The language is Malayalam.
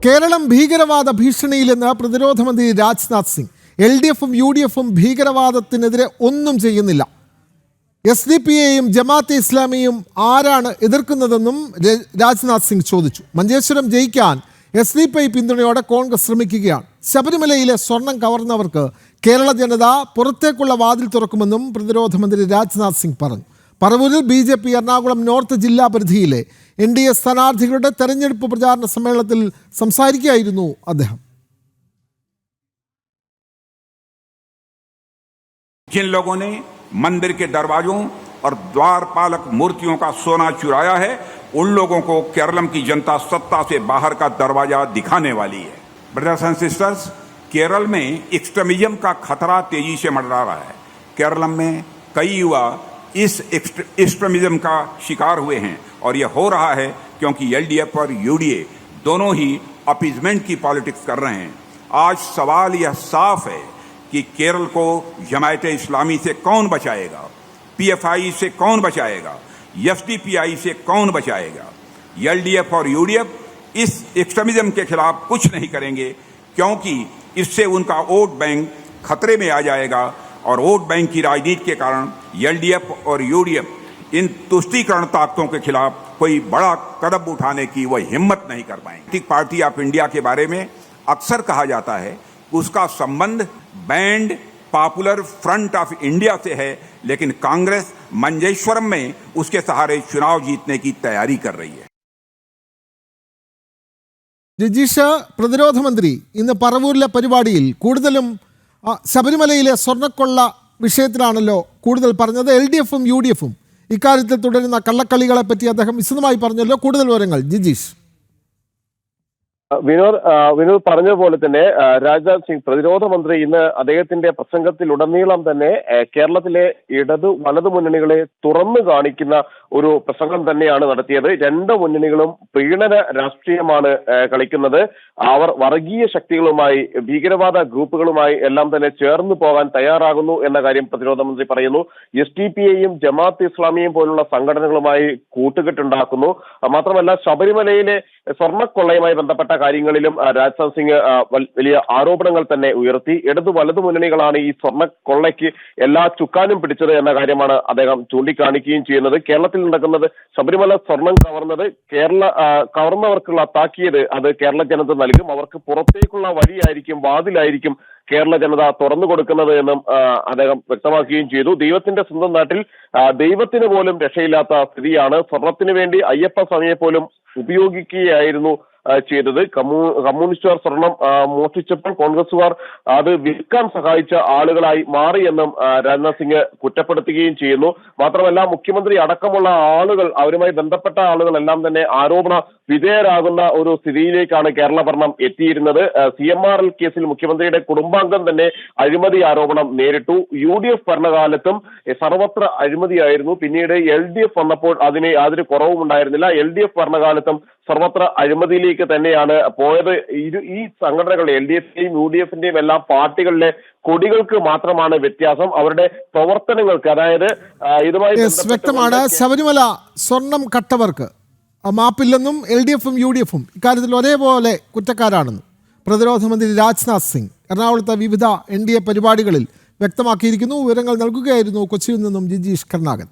കേരളം ഭീകരവാദ ഭീഷണിയിലെന്ന് പ്രതിരോധ മന്ത്രി രാജ്നാഥ് സിംഗ്. LDFും UDFും ഭീകരവാദത്തിനെതിരെ ഒന്നും ചെയ്യുന്നില്ല. SDP-യെയും ജമാഅത്തെ ഇസ്ലാമിയെയും ആരാണ് എതിർക്കുന്നതെന്നും രാജ്നാഥ് സിംഗ് ചോദിച്ചു. മഞ്ചേശ്വരം ജയിക്കാൻ SDP പിന്തുണയോടെ കോൺഗ്രസ് ശ്രമിക്കുകയാണ്. ശബരിമലയിലെ സ്വർണം കവർന്നവർക്ക് കേരള ജനത പുറത്തേക്കുള്ള വാതിൽ തുറക്കുമെന്നും പ്രതിരോധ മന്ത്രി രാജ്നാഥ് സിംഗ് പറഞ്ഞു. പറവൂരിൽ BJP എറണാകുളം നോർത്ത് ജില്ലാ പരിധിയിലെ NDA സ്ഥാനാർത്ഥികളുടെ തെരഞ്ഞെടുപ്പ് പ്രചാരണ സമ്മേളനത്തിൽ സംസാരിക്കുകയായിരുന്നു അദ്ദേഹം. जिन लोगों ने मंदिर के दरवाजों और द्वारपालक मूर्तियों का सोना चुराया है, उन लोगों को केरलम की जनता सत्ता से बाहर का दरवाजा दिखाने वाली है. ब्रदर्स एंड सिस्टर्स, केरल में एक्सट्रीमिज्म का खतरा तेजी से मंडरा रहा है. केरलम में कई युवा इस एक्सट्रीमिज्म का शिकार हुए हैं और यह हो रहा है क्योंकि LDF और UDA दोनों ही अपीजमेंट की पॉलिटिक्स कर रहे हैं. आज सवाल यह साफ है कि केरल को जमायते इस्लामी से कौन बचाएगा, PFI से कौन बचाएगा, SDP-I से कौन बचाएगा. LDF और UDF इस एक्सट्रीमिज्म के खिलाफ कुछ नहीं करेंगे क्योंकि इससे उनका वोट बैंक खतरे में आ जाएगा और वोट बैंक की राजनीति के कारण LDF और UDF इन तुष्टीकरण ताकतों के खिलाफ कोई बड़ा कदम उठाने की वह हिम्मत नहीं कर पाएंगे. पार्टी ऑफ इंडिया के बारे में अक्सर कहा जाता है, उसका संबंध band popular front of India से है, लेकिन कांग्रेस मंजेश्वरम में उसके सहारे चुनाव जीतने की तैयारी कर रही है. ജിജീഷ, പ്രതിരോധ മന്ത്രി ഇന്ന് പറവൂരിലെ പരിപാടിയിൽ കൂടുതലും ശബരിമലയിലെ സ്വർണ്ണക്കൊള്ള വിഷയത്തിലാണല്ലോ കൂടുതൽ പറഞ്ഞത്. LDFും UDFും ഇക്കാര്യത്തിൽ തുടരുന്ന കള്ളക്കളികളെ പറ്റി അദ്ദേഹം വിശദമായി പറഞ്ഞല്ലോ. കൂടുതൽ വിവരങ്ങൾ ജിജീഷ്. വിനോദ് പറഞ്ഞതുപോലെ തന്നെ രാജ്നാഥ് സിംഗ് പ്രതിരോധ മന്ത്രി ഇന്ന് അദ്ദേഹത്തിന്റെ പ്രസംഗത്തിലുടനീളം തന്നെ കേരളത്തിലെ വലതു മുന്നണികളെ തുറന്നു കാണിക്കുന്ന ഒരു പ്രസംഗം തന്നെയാണ് നടത്തിയത്. രണ്ട് മുന്നണികളും പ്രീണന രാഷ്ട്രീയമാണ് കളിക്കുന്നത്. അവർ വർഗീയ ശക്തികളുമായി, ഭീകരവാദ ഗ്രൂപ്പുകളുമായി എല്ലാം തന്നെ ചേർന്ന് പോകാൻ തയ്യാറാകുന്നു എന്ന കാര്യം പ്രതിരോധ മന്ത്രി പറയുന്നു. SDP-യെയും ജമാഅത്തെ ഇസ്ലാമിയെയും പോലുള്ള സംഘടനകളുമായി കൂട്ടുകെട്ടുണ്ടാക്കുന്നു. മാത്രമല്ല ശബരിമലയിലെ സ്വർണ്ണക്കൊള്ളയുമായി ബന്ധപ്പെട്ട കാര്യങ്ങളിലും രാജ്നാഥ് സിംഗ് വലിയ ആരോപണങ്ങൾ തന്നെ ഉയർത്തി. വലതു മുന്നണികളാണ് ഈ സ്വർണ്ണക്കൊള്ളയ്ക്ക് എല്ലാ ചുക്കാനും പിടിച്ചത് എന്ന കാര്യമാണ് അദ്ദേഹം ചൂണ്ടിക്കാണിക്കുകയും ചെയ്യുന്നത്. കേരളത്തിൽ നടക്കുന്നത് ശബരിമല സ്വർണം കവർന്നവർക്കുള്ള താക്കീത് അത് കേരള ജനത നൽകും. അവർക്ക് പുറത്തേക്കുള്ള വഴിയായിരിക്കും, വാതിലായിരിക്കും കേരള ജനത തുറന്നു കൊടുക്കുന്നത് എന്നും അദ്ദേഹം വ്യക്തമാക്കുകയും ചെയ്തു. ദൈവത്തിന്റെ സ്വന്തം നാട്ടിൽ ദൈവത്തിന് പോലും രക്ഷയില്ലാത്ത സ്ഥിതിയാണ്. സ്വർണത്തിന് വേണ്ടി അയ്യപ്പ സ്വാമിയെ പോലും ഉപയോഗിക്കുകയായിരുന്നു ചെയ്തത്. കമ്മ്യൂണിസ്റ്റുകാർ സ്വർണം മോഷ്ടിച്ചപ്പോൾ കോൺഗ്രസുകാർ അത് വിൽക്കാൻ സഹായിച്ച ആളുകളായി മാറിയെന്നും രാജ്നാഥ് സിംഗ് കുറ്റപ്പെടുത്തുകയും ചെയ്യുന്നു. മാത്രമല്ല മുഖ്യമന്ത്രി അടക്കമുള്ള ആളുകൾ, അവരുമായി ബന്ധപ്പെട്ട ആളുകളെല്ലാം തന്നെ ആരോപണ വിധേയരാകുന്ന ഒരു സ്ഥിതിയിലേക്കാണ് കേരള ഭരണം എത്തിയിരുന്നത്. CMRL കേസിൽ മുഖ്യമന്ത്രിയുടെ കുടുംബാംഗം തന്നെ അഴിമതി ആരോപണം നേരിട്ടു. UDF ഭരണകാലത്തും സർവത്ര അഴിമതിയായിരുന്നു. പിന്നീട് LDF വന്നപ്പോൾ അതിന് യാതൊരു കുറവും ഉണ്ടായിരുന്നില്ല. LDF ഭരണകാലത്തും സർവത്ര അഴിമതിയിലേക്ക് തന്നെയാണ് പോയത്. ഈ സംഘടനകളുടെ LDFന്റെയും UDFന്റെയും എല്ലാ പാർട്ടികളിലെ കൊടികൾക്ക് മാത്രമാണ് വ്യത്യാസം. അവരുടെ പ്രവർത്തനങ്ങൾക്ക്, അതായത് ഇതുമായി വ്യക്തമാണ്. ശബരിമല സ്വർണം കട്ടവർക്ക് മാപ്പില്ലെന്നും LDFും UDFും ഇക്കാര്യത്തിൽ ഒരേപോലെ കുറ്റക്കാരാണെന്നും പ്രതിരോധ മന്ത്രി രാജ്നാഥ് സിംഗ് എറണാകുളത്തെ വിവിധ NDA പരിപാടികളിൽ വ്യക്തമാക്കിയിരിക്കുന്നു. വിവരങ്ങൾ നൽകുകയായിരുന്നു കൊച്ചിയിൽ നിന്നും ജിജീഷ് കർണാകൻ.